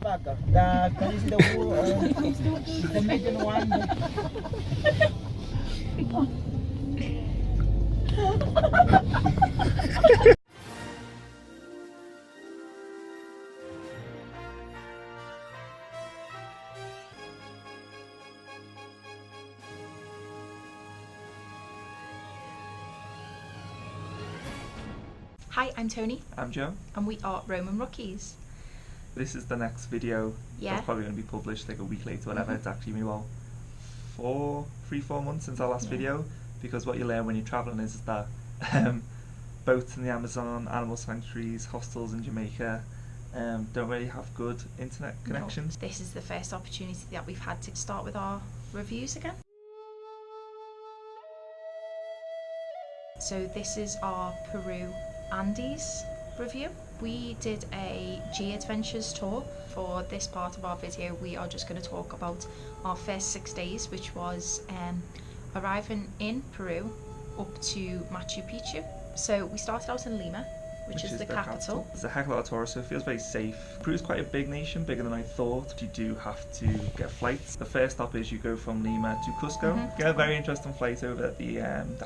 Can you see the wool? The medium one. Hi, I'm Tony. I'm Joe. And we are Roman Rookies. This is the next video. Yeah. That's probably going to be published like a week later, whatever. It's actually been about 3-4 months since our last video, because what you learn when you're travelling is that boats in the Amazon, animal sanctuaries, hostels in Jamaica don't really have good internet connections. No, this is the first opportunity that we've had to start with our reviews again. So this is our Peru Andes review. We did a G Adventures tour. For this part of our video, we are just going to talk about our first 6 days, which was arriving in Peru up to Machu Picchu. So we started out in Lima, which is the capital. There's a heck of a lot of tourists, so it feels very safe. Peru's quite a big nation, bigger than I thought. You do have to get flights. The first stop is you go from Lima to Cusco. Get a very interesting flight over the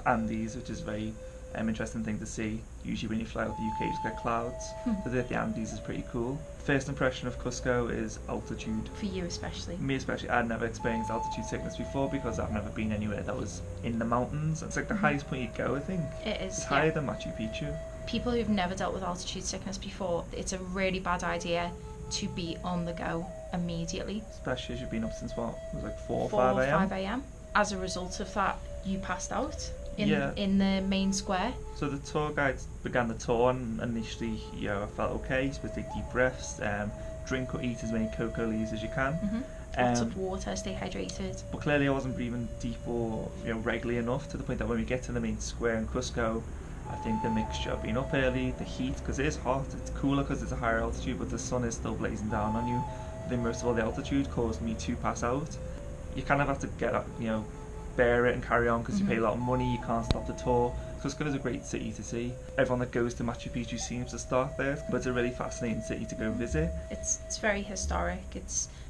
Andes, which is a very interesting thing to see. Usually when you fly out the UK, you just get clouds. So the Andes is pretty cool. First impression of Cusco is altitude. For you especially. Me especially. I'd never experienced altitude sickness before because I've never been anywhere that was in the mountains. It's like the highest point you go, I think. It is. It's higher than Machu Picchu. People who've never dealt with altitude sickness before, it's a really bad idea to be on the go immediately. Especially as you've been up since what? It was like 4 or 5 5 a.m. 5 a.m. As a result of that, you passed out in the main square. So the tour guide began the tour, and initially, I felt okay. You're supposed to take deep breaths, drink or eat as many cocoa leaves as you can. Lots of water, stay hydrated. But clearly I wasn't breathing deep or regularly enough, to the point that when we get to the main square in Cusco, I think the mixture of being up early, the heat, because it is hot, it's cooler because it's a higher altitude, but the sun is still blazing down on you. I think most of all the altitude caused me to pass out. You kind of have to get up, bear it and carry on, because you pay a lot of money, you can't stop the tour. Cusco is a great city to see. Everyone that goes to Machu Picchu seems to start there, but it's a really fascinating city to go visit. It's very historic.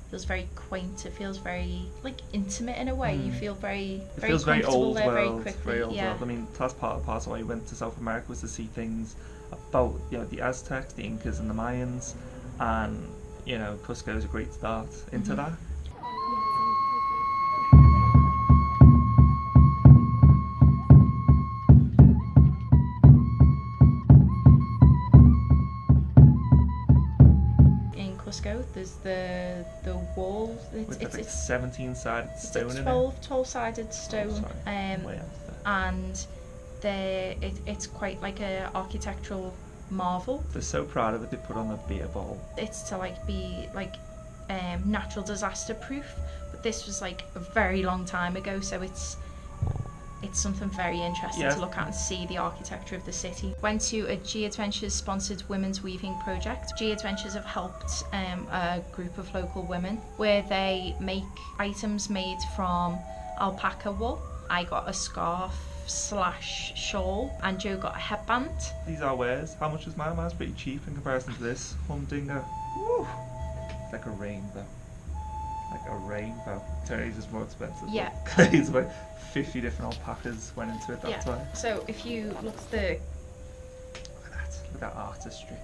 Feels very quaint. It feels very intimate in a way. You feel very comfortable there very quickly. Very old world. I mean, that's part of why I went to South America, was to see things about the Aztecs, the Incas and the Mayans, and Cusco is a great start into that. There's the wall. It's like 17-sided stone in it. 12-sided stone. And it's quite like a architectural marvel. They're so proud of it. They put on a beer bowl. It's to be natural disaster proof, but this was a very long time ago, so it's something very interesting to look at and see the architecture of the city. Went to a G Adventures sponsored women's weaving project. G Adventures have helped a group of local women where they make items made from alpaca wool. I got a scarf / shawl, and Joe got a headband. These are wares. How much was mine? Mine's pretty cheap in comparison to this. Humdinger. Woo! It's like a rainbow. Tony's is more expensive. Yeah. It's about 50 different alpacas went into it, that's why. So if you look at Look at that artistry.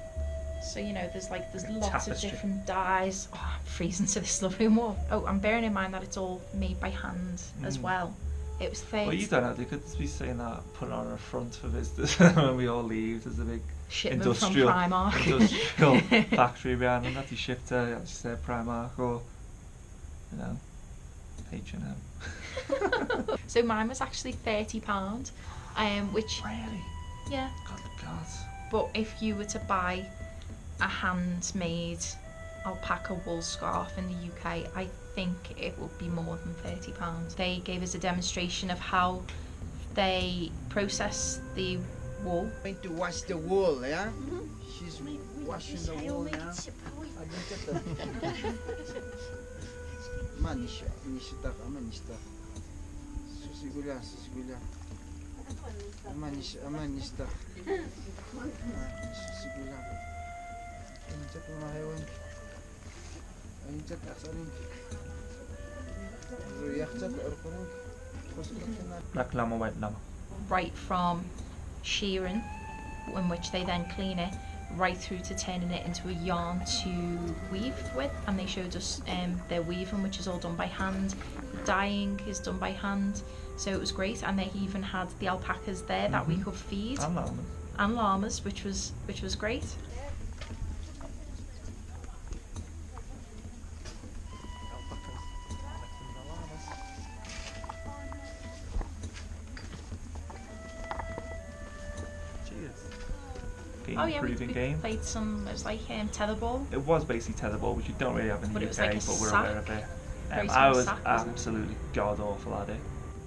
So there's lots of different dyes. Oh, I'm freezing to this lovely wall. Oh, I'm bearing in mind that it's all made by hand as well. It was 30. Well, you don't know, they could be saying that, put it on a front for visitors when we all leave. There's a big shipment industrial from Primark. factory behind them that you ship to, as you said, Primark or H&M. So mine was actually £30, which really, yeah. God. But if you were to buy a handmade alpaca wool scarf in the UK, I think it would be more than £30. They gave us a demonstration of how they process the wool. Going to wash the wool, yeah? She's washing the wool now. Manisha. Susigula. Amanista. Susigula. Black llama, white llama. Right from shearing, in which they then clean it, right through to turning it into a yarn to weave with, and they showed us their weaving, which is all done by hand. Dyeing is done by hand, so it was great. And they even had the alpacas there that we could feed, And llamas, which was great. Oh yeah, we game. played some. It was like tetherball. It was basically tetherball, which you don't really have in the But UK, it was like a but we're sack. aware of it. Very I small was sack, wasn't it? absolutely god awful at it.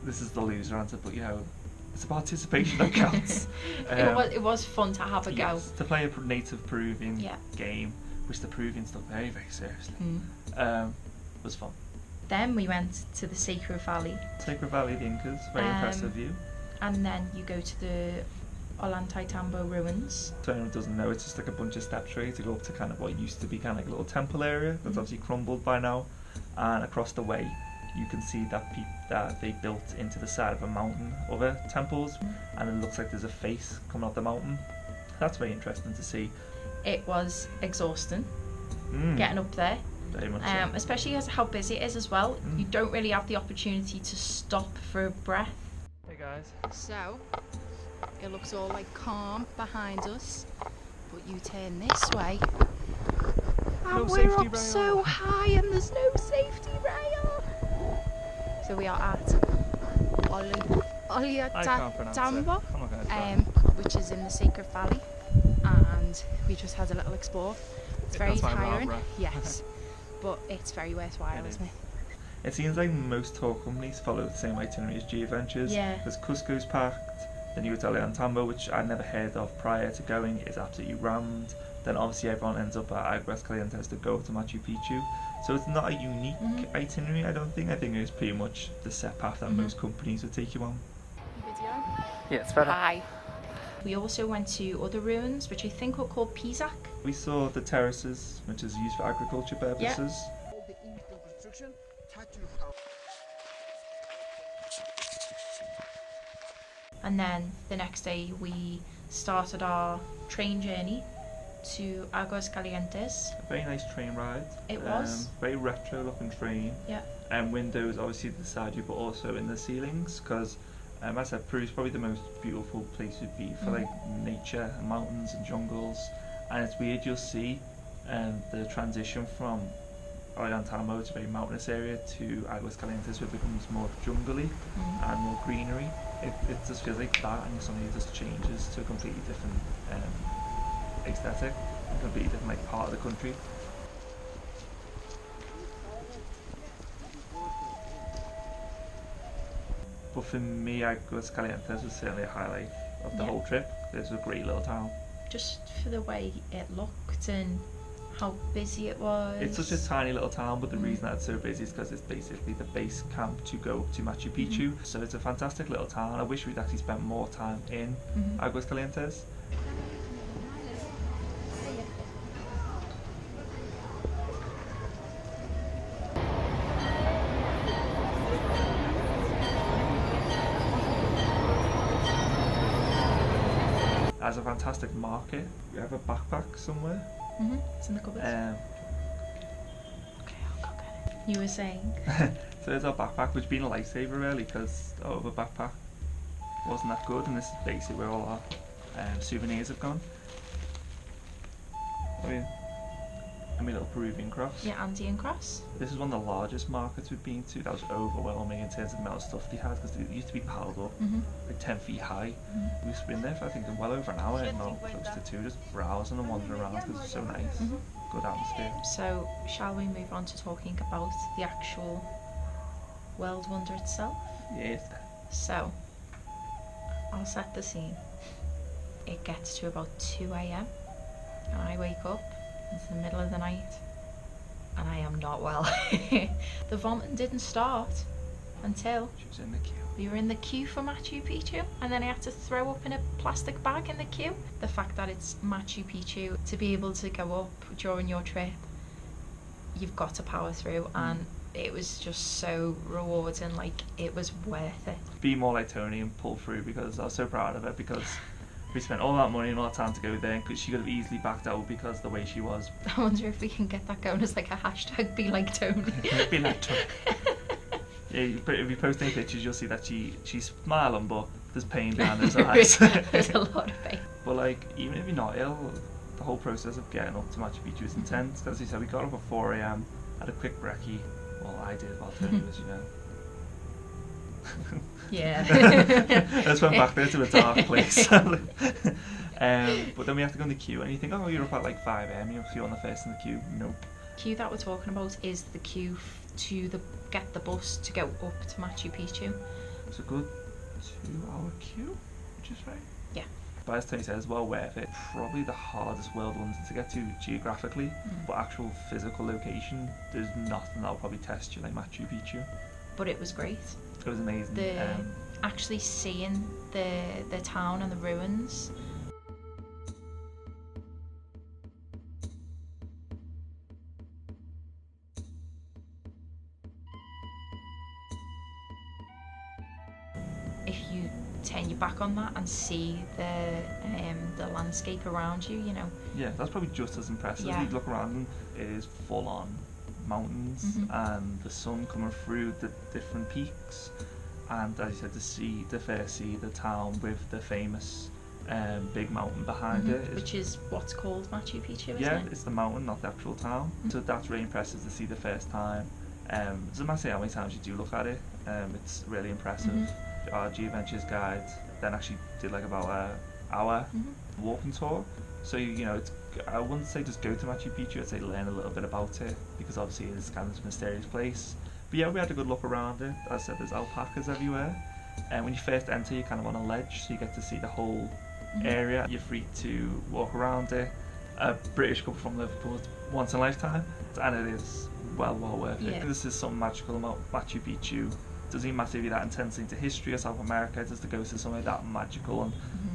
This is the loser answer, but you know, it's a participation that counts. It was fun to have a go. Yes, to play a native Peruvian Yeah. game, which the Peruvians took very, very seriously. Was fun. Then we went to the Sacred Valley. Sacred Valley of the Incas, very impressive view. And then you go to the Ollantaytambo ruins. So anyone who doesn't know, it's just like a bunch of steps really to go up to kind of what used to be kind of like a little temple area that's obviously crumbled by now. And across the way, you can see that they built into the side of a mountain other temples, and it looks like there's a face coming off the mountain. That's very interesting to see. It was exhausting getting up there, very much so. especially as how busy it is as well. You don't really have the opportunity to stop for a breath. Hey guys. So it looks all like calm behind us, but you turn this way and we're up so high and there's no safety rail. So we are at Ollantaytambo, which is in the Sacred Valley, and we just had a little explore. It's very tiring, yes, but it's very worthwhile, isn't it? It seems like most tour companies follow the same itinerary as G Adventures. Yeah. Because Cusco's packed, then you go to Ollantaytambo, which I'd never heard of prior to going, is absolutely rammed. Then obviously everyone ends up at Aguascalientes to go to Machu Picchu. So it's not a unique itinerary, I don't think. I think it's pretty much the set path that most companies would take you on. Yeah, it's better. Hi. We also went to other ruins, which I think were called Pisac. We saw the terraces, which is used for agriculture purposes. And then the next day we started our train journey to Aguascalientes. A very nice train ride. It was. Very retro looking train. Yeah. And windows obviously beside you, but also in the ceilings, because as I said, Peru is probably the most beautiful place to be for like nature and mountains and jungles. And it's weird, you'll see the transition from Ollantaytambo, it's a very mountainous area, to Aguascalientes, where it becomes more jungly and more greenery. It just feels like that, and suddenly it just changes to a completely different aesthetic, a completely different like part of the country. But for me, Aguascalientes was certainly a highlight of the whole trip. It was a great little town. Just for the way it looked and how busy it was. It's such a tiny little town, but the reason that it's so busy is because it's basically the base camp to go up to Machu Picchu. So it's a fantastic little town. I wish we'd actually spent more time in Aguascalientes. As a fantastic market. We have a backpack somewhere. It's in the cupboard. Okay, I'll go get it. You were saying? So there's our backpack, which has been a lifesaver really, because our other backpack wasn't that good, and this is basically where all our souvenirs have gone. I mean, little Peruvian cross. Yeah, Andean cross. This is one of the largest markets we've been to. That was overwhelming in terms of the amount of stuff they had, because it used to be piled up like 10 feet high. We've been there for I think well over an hour, not close to 2, just browsing and wandering around because it's so nice. Good atmosphere. So, shall we move on to talking about the actual world wonder itself? Yes. So, I'll set the scene. It gets to about 2 a.m. and I wake up. It's the middle of the night and I am not well. The vomiting didn't start until She was in the queue. we were in the queue for Machu Picchu, and then I had to throw up in a plastic bag in the queue. The fact that it's Machu Picchu, to be able to go up during your trip you've got to power through, and it was just so rewarding. Like, it was worth it. Be more like Tony and pull through, because I was so proud of her, because we spent all that money and all that time to go there, because she could have easily backed out because the way she was. I wonder if we can get that going as like a hashtag, be like Tony. Be like Tony. Yeah, if you post any pictures, you'll see that she's smiling, but there's pain behind her eyes. There's a lot of pain. But like, even if you're not ill, the whole process of getting up to Machu Picchu is intense. As you said, we got up at 4 a.m, had a quick brekkie. Well, I did, while Tony was, you know. Yeah. Let's went back there to a dark place. But then we have to go in the queue, and you think, oh, you're up at like 5 a.m, you're on the first in the queue. Nope. The queue that we're talking about is the queue to get the bus to go up to Machu Picchu. It's a good 2-hour queue, which is right. Yeah. But as Tony says, well worth it. Probably the hardest world ones to get to geographically, but actual physical location, there's nothing that'll probably test you like Machu Picchu. But it was great. It was amazing. Actually seeing the town and the ruins. If you turn your back on that and see the landscape around you, you know. Yeah, that's probably just as impressive. Yeah. You look around and it is full on mountains and the sun coming through the different peaks, and as you said, to first see the town with the famous big mountain behind it, which is what's called Machu Picchu, isn't yeah, it? it's the mountain, not the actual town. So that's really impressive to see the first time. Doesn't matter how many times you do look at it, it's really impressive. Our G-Adventures guide then actually did like about an hour walking tour. So you know, I wouldn't say just go to Machu Picchu, I'd say learn a little bit about it, because obviously it is kind of a mysterious place. But yeah, we had a good look around it. As I said, there's alpacas everywhere, and when you first enter, you're kind of on a ledge, so you get to see the whole area. You're free to walk around it. A British couple from Liverpool, once in a lifetime, and it is well worth it. Yeah. This is something magical about Machu Picchu. Doesn't even matter if you're that intense into history or South America, just to go to somewhere that magical and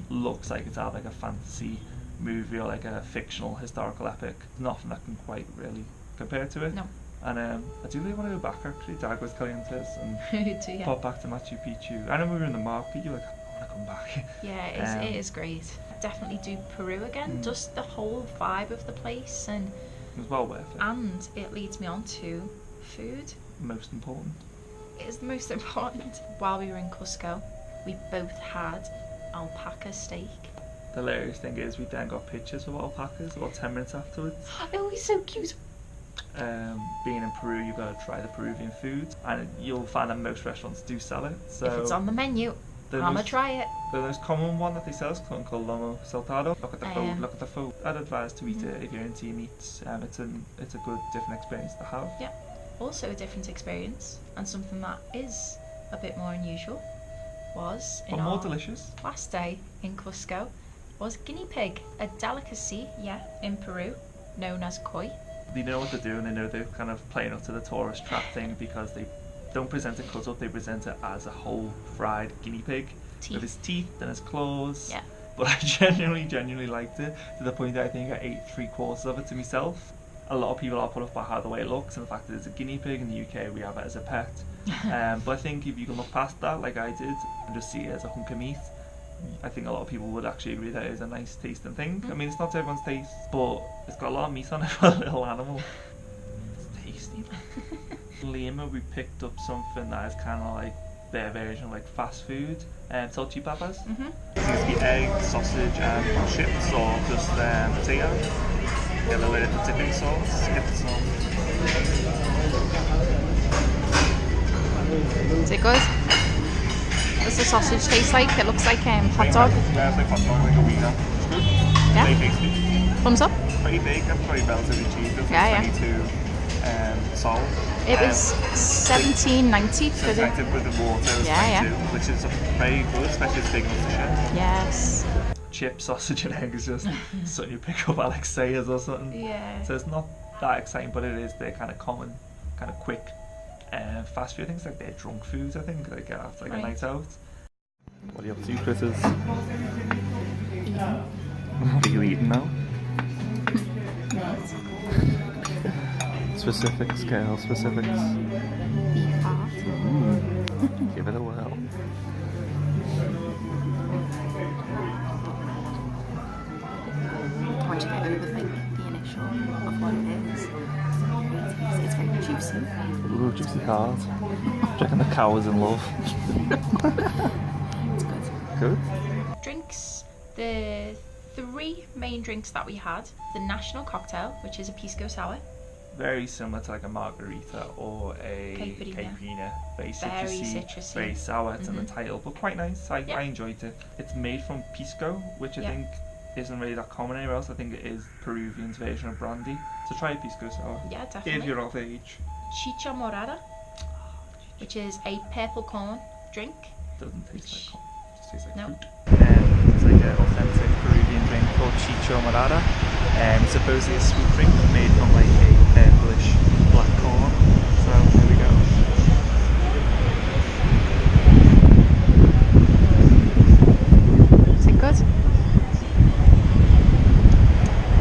looks like it's out like a fantasy movie or like a fictional historical epic. Nothing that can quite really compare to it. No. And I do really want to go back actually. Dag was calientes and Yeah. pop back to Machu Picchu. I know we were in the market, you're like, I want to come back. Yeah, it is great. Definitely do Peru again, just the whole vibe of the place, and it was well worth it. And it leads me on to food. Most important. It is the most important. While we were in Cusco, we both had alpaca steak. The hilarious thing is we then got pictures of alpacas about 10 minutes afterwards. Oh, he's so cute. Being in Peru, you've got to try the Peruvian food, and you'll find that most restaurants do sell it. So if it's on the menu, I'ma try it. The most common one that they sell is something called lomo saltado. Look at the food, look at the food. I'd advise to eat it if you're into meats. It's a good different experience to have. Yeah. Also a different experience, and something that is a bit more unusual, was in more our delicious. last day in Cusco, was guinea pig, a delicacy, in Peru, known as koi. They know what they're doing. They know they're kind of playing up to the tourist trap thing, because they don't present it cut up. They present it as a whole fried guinea pig with his teeth and his claws. Yeah. But I genuinely liked it, to the point that I think I ate 3/4 of it to myself. A lot of people are put off by how the way it looks and the fact that it's a guinea pig. In the UK we have it as a pet. But I think if you can look past that, like I did, and just see it as a hunk of meat, I think a lot of people would actually agree that it is a nice tasting thing. I mean, it's not to everyone's taste, but it's got a lot of meat on it for a little animal. It's tasty. In Lima we picked up something that is kind of like their version of like fast food, salchipapas. It seems to be egg, sausage and chips, or just potato. Get a little bit of dipping sauce, get some. Is it good? What does the sausage taste like? It looks like hot dog. Yeah, it's like hot dog, like a wiener. It's good. Yeah. Very tasty. Thumbs up. Pretty big and pretty relatively cheap. It was Yeah, 22 sol. It was $17.90 for the... $17.90 with the water, was 22, which is very good, especially as big enough to share. Yes. Chip, sausage and egg is just something you pick up at like Sayers or something. Yeah. So it's not that exciting, but it is their kind of common, kind of quick fast food things, like their drunk foods, I think, like after like a night out. What are you up to, critters? What are you eating now? Specifics, girl, specifics. Beef heart. Give it a whirl. Once you get over the initial of what it is, it's very juicy. Ooh, juicy heart. Do you reckon the cow is in love? It's good. Good. Drinks. The 3 main drinks that we had. The national cocktail, which is a pisco sour. Very similar to like a margarita or a caipirinha. Very citrusy, very sour. It's in the title, but quite nice. I enjoyed it. It's made from pisco, which I think isn't really that common anywhere else. I think it is Peruvian's version of brandy. So try a pisco sour. Yeah, definitely. If you're of age. Chicha morada, which is a purple corn drink. Doesn't taste like corn. It just tastes like fruit. It's like an authentic Peruvian drink called chicha morada. It's supposedly a sweet drink made from like a purplish black corn. So here we go. Is it good?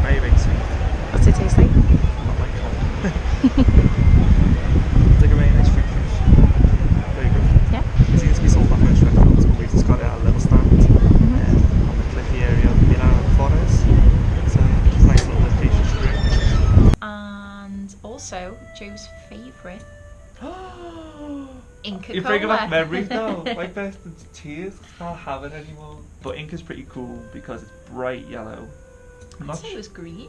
Very, very sweet. What's it taste like? Not like corn. It's like a very nice fruit juice. Very good. Yeah. It seems to be sold off in restaurants, but we've just got it at a little stand on the cliffy area of Flores. So it's a nice little location to drink. And also Joe's favourite, Inca You're bringing back Cola. memories now. My best into tears. I can't have it anymore. But Inca's pretty cool because it's bright yellow. I thought it was green.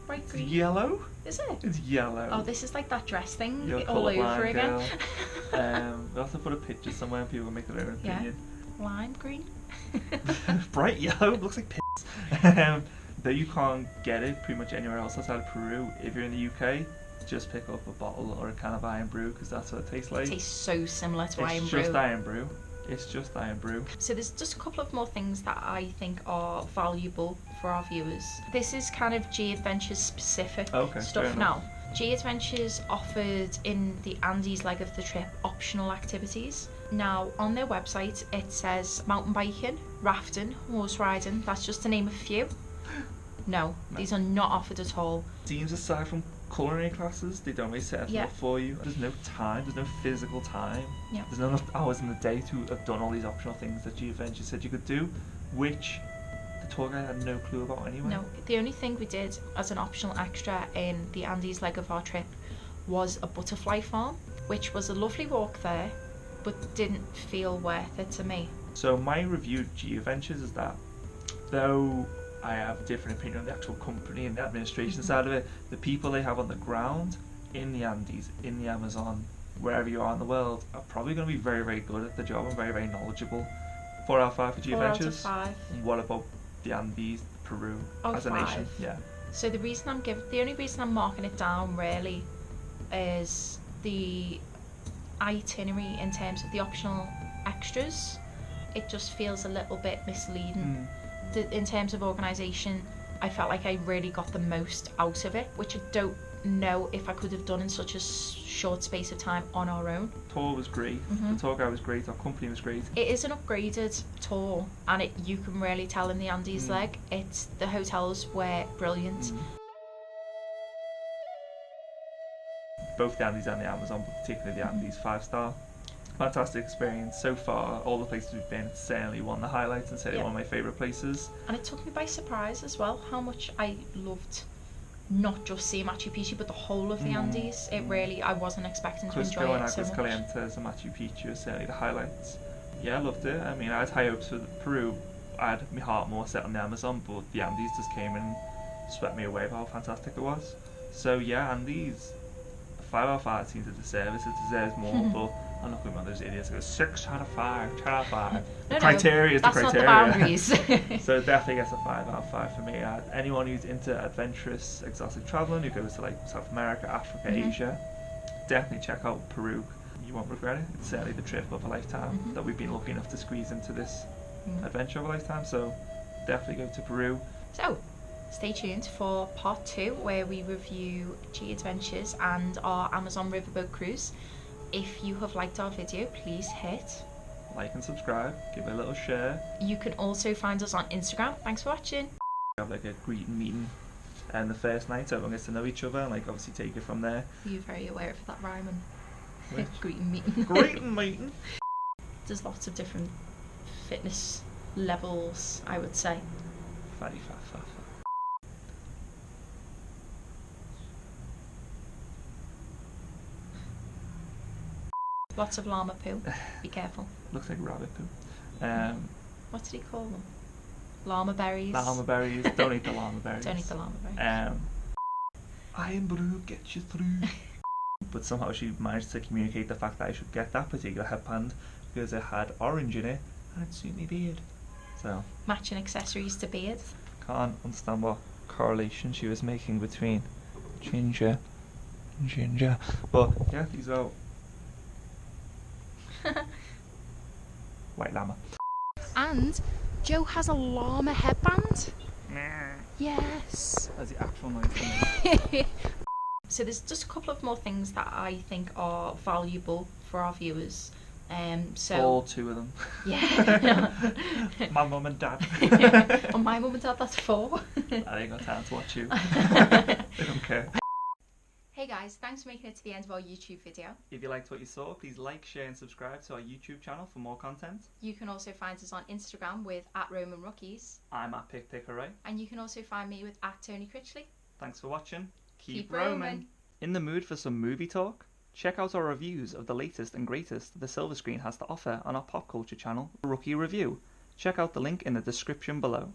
Bright It's green. yellow? Is it? It's yellow. Oh, this is like that dress thing You're all over colourblind, again. girl. We'll have to put a picture somewhere and people can make their own Yeah. opinion. Lime green. Bright yellow, looks like piss. Though you can't get it pretty much anywhere else outside of Peru. If you're in the UK, just pick up a bottle or a can of Iron Brew because that's what it tastes like. It tastes so similar to Iron It's Brew. just Iron Brew. It's just Iron Brew. So there's just a couple of more things that I think are valuable for our viewers. This is kind of G Adventures specific Okay, fair stuff enough. now. G Adventures offered in the Andes leg of the trip optional activities. Now on their website it says mountain biking, rafting, horse riding, that's just to name a few. No, these are not offered at all. Seems aside from culinary classes, they don't really set everything up for you. There's no time, there's no physical time. Yeah. There's not enough hours in the day to have done all these optional things that G Adventures said you could do, which the tour guide had no clue about anyway. No, the only thing we did as an optional extra in the Andes leg of our trip was a butterfly farm, which was a lovely walk there, but didn't feel worth it to me. So my review of G Adventures is that, though I have a different opinion on the actual company and the administration side of it, the people they have on the ground in the Andes, in the Amazon, wherever you are in the world, are probably going to be very, very good at the job and very, very knowledgeable. 4 out of 5 for G 4 out of Adventures. 5. And what about the Andes, Peru, as a 5. nation? Yeah. So the only reason I'm marking it down really is the itinerary in terms of the optional extras. It just feels a little bit misleading. In terms of organisation, I felt like I really got the most out of it, which I don't know if I could have done in such a short space of time on our own. Tour was great. The tour guide was great. Our company was great. It is an upgraded tour, and you can really tell in the Andes leg. The hotels were brilliant. Both the Andes and the Amazon, but particularly the Andes, 5-star. Fantastic experience so far. All the places we've been, it's certainly one of the highlights and certainly one of my favourite places. And it took me by surprise as well how much I loved not just seeing Machu Picchu but the whole of the Andes. It really, I wasn't expecting to enjoy Cusco and it so much. Aguascalientes and Machu Picchu are certainly the highlights. Yeah, I loved it. I mean, I had high hopes for Peru. I had my heart more set on the Amazon, but the Andes just came and swept me away with how fantastic it was. So yeah, Andes, 5 out of 5 seems to deserve it. It deserves more, but I'm not going to be one of those idiots who goes 6 out of 5, 10 out of 5. The criteria is the criteria. That's not the boundaries. So it definitely gets a 5 out of 5 for me. Anyone who's into adventurous, exotic travelling, who goes to like South America, Africa, Asia, definitely check out Peru. You won't regret it. It's certainly the trip of a lifetime that we've been lucky enough to squeeze into this adventure of a lifetime. So definitely go to Peru. So stay tuned for part 2 where we review G Adventures and our Amazon riverboat cruise. If you have liked our video, please hit like and subscribe, give it a little share. You can also find us on Instagram. Thanks for watching. We have like a greeting meeting And the first night, everyone gets to know each other and like obviously take it from there. You're very aware of that Roamin Which? greeting meeting. Greeting meeting. There's lots of different fitness levels, I would say. Fatty fat fat fat. Lots of llama poo. Be careful. Looks like rabbit poo. What did he call them? Llama berries. Llama berries. Don't eat the llama berries. Don't eat the llama berries. Iron brew gets you through. But somehow she managed to communicate the fact that I should get that particular headband because it had orange in it and it suited my beard. So Matching accessories to beard. can't understand what correlation she was making between ginger and ginger. But yeah, these are white llama. And Joe has a llama headband. Yes. That's the actual noise to make. So there's just a couple of more things that I think are valuable for our viewers. So All two of them. yeah. My mum and dad. On my mum and dad, that's 4. I ain't got time to watch you. They don't care. Hey guys, thanks for making it to the end of our YouTube video. If you liked what you saw, please like, share and subscribe to our YouTube channel for more content. You can also find us on Instagram with @RoaminRookies, I'm at PickPickerRay. and you can also find me with @TonyCritchley. Thanks for watching. Keep roaming. In the mood for some movie talk? Check out our reviews of the latest and greatest the Silver Screen has to offer on our pop culture channel, Rookie Review. Check out the link in the description below.